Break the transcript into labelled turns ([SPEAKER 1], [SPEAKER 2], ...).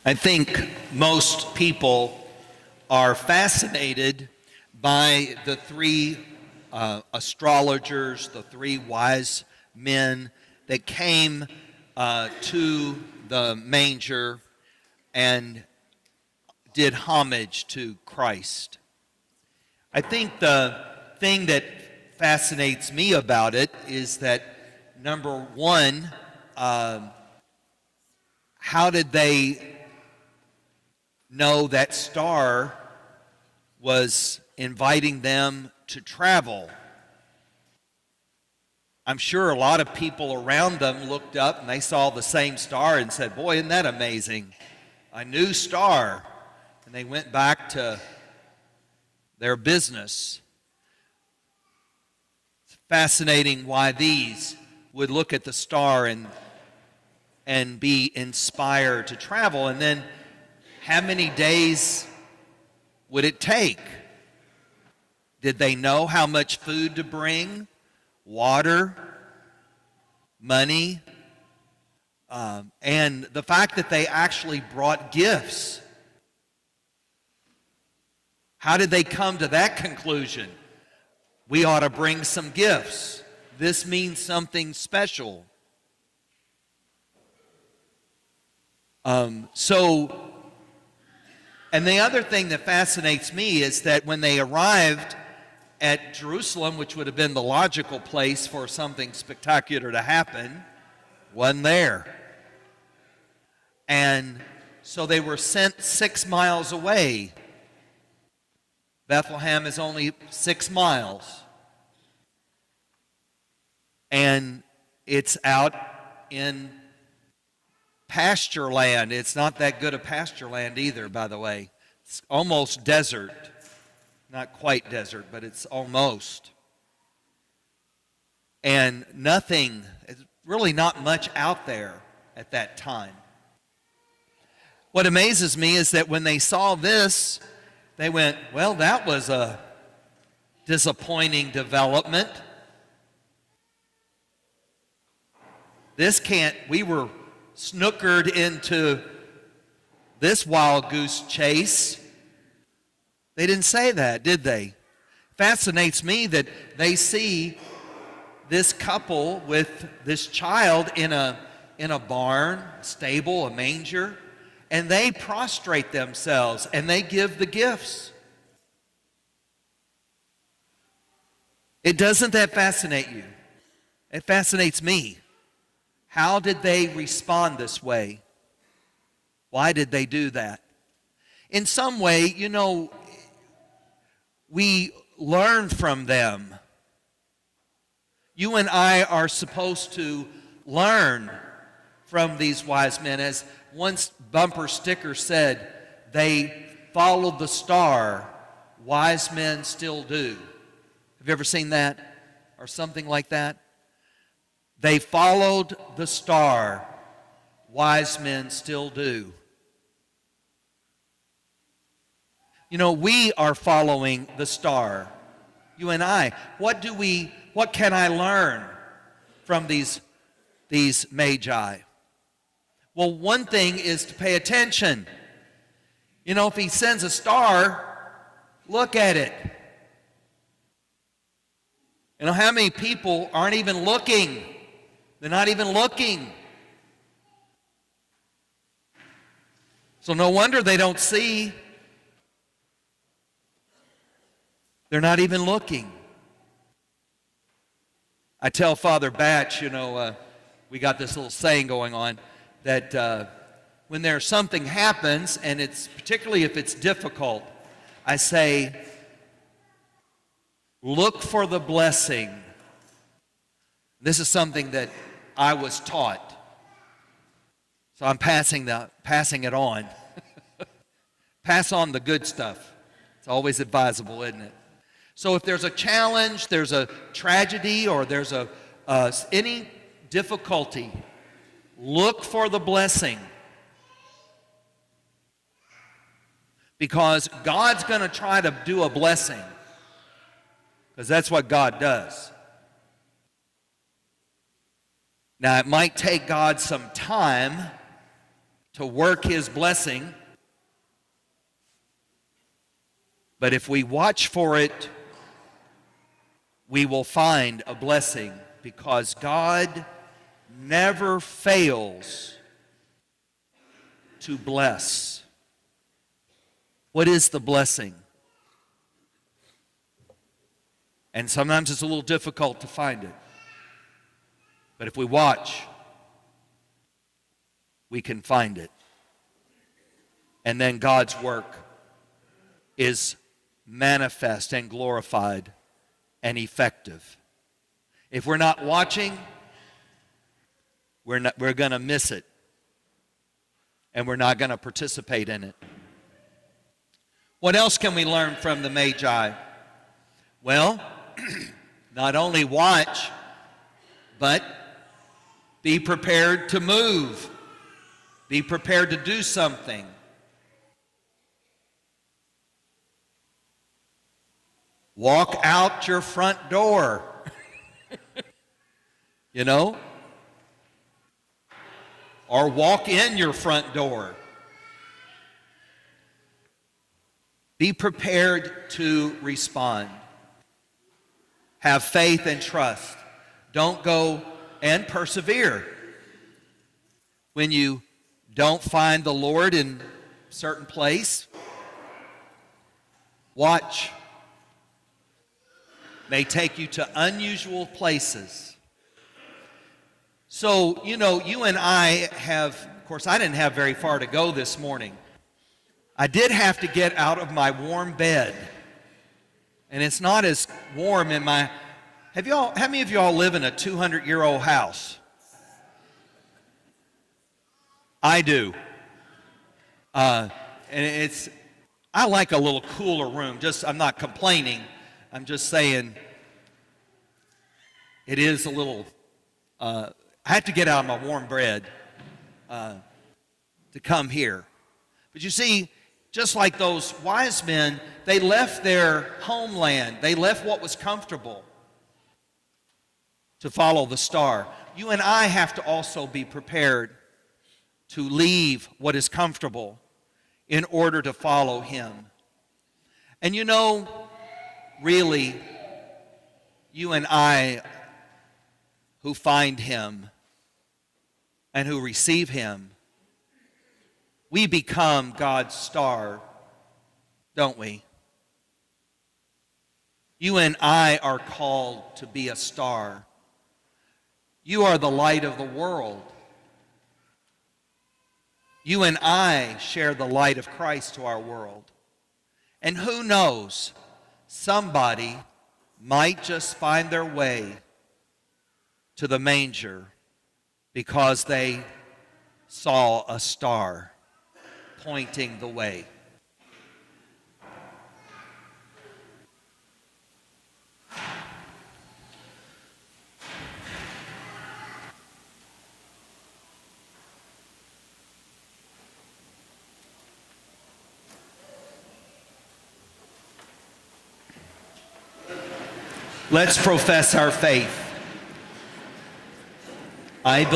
[SPEAKER 1] I think most people are fascinated by the three astrologers, the three wise men that came to the manger and did homage to Christ. I think the thing that fascinates me about it is that, number one, how did they know that star was inviting them to travel? I'm sure a lot of people around them looked up and they saw the same star and said, "Boy, isn't that amazing? A new star." And they went back to their business. It's fascinating why these would look at the star and be inspired to travel. And then how many days would it take? Did they know how much food to bring? Water? Money? And the fact that they actually brought gifts. How did they come to that conclusion? We ought to bring some gifts. This means something special. And the other thing that fascinates me is that when they arrived at Jerusalem, which would have been the logical place for something spectacular to happen, wasn't there. And so they were sent 6 miles away. Bethlehem is only 6 miles. And it's out in pasture land. It's not that good a pasture land either, by the way. It's almost desert. Not quite desert, but it's almost. And nothing, really not much out there at that time. What amazes me is that when they saw this, they went, "Well, that was a disappointing development. We were snookered into this wild goose chase." They didn't say that, did they? Fascinates me that they see this couple with this child in a barn, stable, a manger, and they prostrate themselves and they give the gifts. Doesn't that fascinate you? It fascinates me. How did they respond this way? Why did they do that? In some way, we learn from them. You and I are supposed to learn from these wise men. As one bumper sticker said, they followed the star. Wise men still do. Have you ever seen that? Or something like that? They followed the star. Wise men still do. We are following the star. You and I. What can I learn from these magi? Well, one thing is to pay attention. If he sends a star, look at it. How many people aren't even looking? They're not even looking. So no wonder they don't see. They're not even looking. I tell Father Batch, we got this little saying going on that when there's something happens, and it's particularly if it's difficult, I say, look for the blessing. This is something that I was taught. So I'm passing it on. Pass on the good stuff. It's always advisable, isn't it? So if there's a challenge, there's a tragedy, or there's any difficulty, look for the blessing. Because God's going to try to do a blessing. Because that's what God does. Now, it might take God some time to work His blessing. But if we watch for it, we will find a blessing, because God never fails to bless. What is the blessing? And sometimes it's a little difficult to find it. But if we watch, we can find it. And then God's work is manifest and glorified and effective. If we're not watching, we're going to miss it. And we're not going to participate in it. What else can we learn from the Magi? Well, not only watch, but be prepared to move. Be prepared to do something. Walk out your front door. You know? Or walk in your front door. Be prepared to respond. Have faith and trust. Don't go and persevere. When you don't find the Lord in a certain place, watch. May take you to unusual places. So, you know, you and I have, of course, I didn't have very far to go this morning. I did have to get out of my warm bed. And it's not as warm in my... how many of y'all live in a 200-year-old house? I do. And I like a little cooler room. I'm not complaining. I'm just saying it is a little... I had to get out of my warm bed to come here. But you see, just like those wise men, they left their homeland. They left what was comfortable to follow the star. You and I have to also be prepared to leave what is comfortable in order to follow Him. And you know, really, you and I who find Him and who receive Him, we become God's star, don't we? You and I are called to be a star. You are the light of the world. You and I share the light of Christ to our world. And who knows, somebody might just find their way to the manger because they saw a star pointing the way. Let's profess our faith. I believe